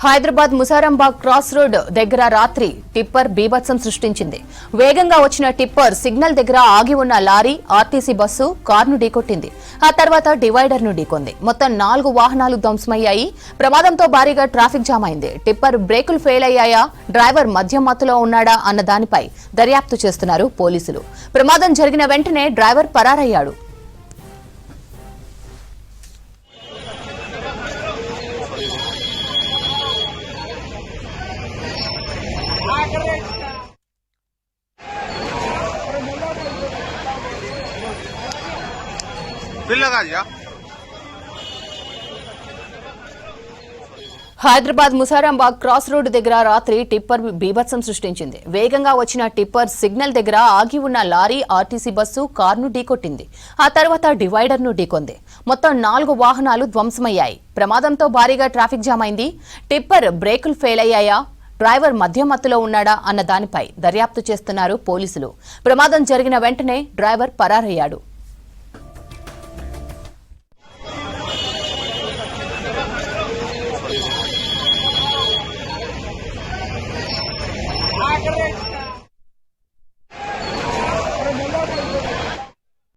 Hyderabad Musarambagh cross road దగ్గర రాత్రి tipper బీభత్సం సృష్టించింది. వేగంగా వచ్చిన టిప్పర్ సిగ్నల్ దగ్గర ఆగి ఉన్న లారీ, ఆర్టీసీ బస్సు, కారును ఢీకొట్టింది. ఆ తర్వాత డివైడర్ ను ఢీకొంది. మొత్తం 4 వాహనాలు ధ్వంసమయ్యాయి. ప్రమాదంతో భారీగా ట్రాఫిక్ జామ్ అయింది. టిప్పర్ బ్రేకులు ఫెయిల్ అయ్యాయా, డ్రైవర్ మద్యం మత్తులో ఉన్నాడా అన్న దానిపై దర్యాప్తు చేస్తున్నారు పోలీసులు. ప్రమాదం జరిగిన వెంటనే డ్రైవర్ పరారయ్యాడు. హైదరాబాద్ ముసారంబాగ్ క్రాస్ రోడ్డు దగ్గర రాత్రి టిప్పర్ బీభత్సం సృష్టించింది. వేగంగా వచ్చిన టిప్పర్ సిగ్నల్ దగ్గర ఆగి ఉన్న లారీ, ఆర్టీసీ బస్సు, కారును ఢీకొట్టింది. ఆ తర్వాత డివైడర్ ను ఢీకొంది. మొత్తం 4 వాహనాలు ధ్వంసమయ్యాయి. ప్రమాదంతో భారీగా ట్రాఫిక్ జామ్ అయింది. టిప్పర్ బ్రేకులు ఫెయిల్ అయ్యాయా, డ్రైవర్ మద్యం మత్తులో ఉన్నాడా అన్న దానిపై దర్యాప్తు చేస్తున్నారు పోలీసులు. ప్రమాదం జరిగిన వెంటనే డ్రైవర్ పరారయ్యాడు.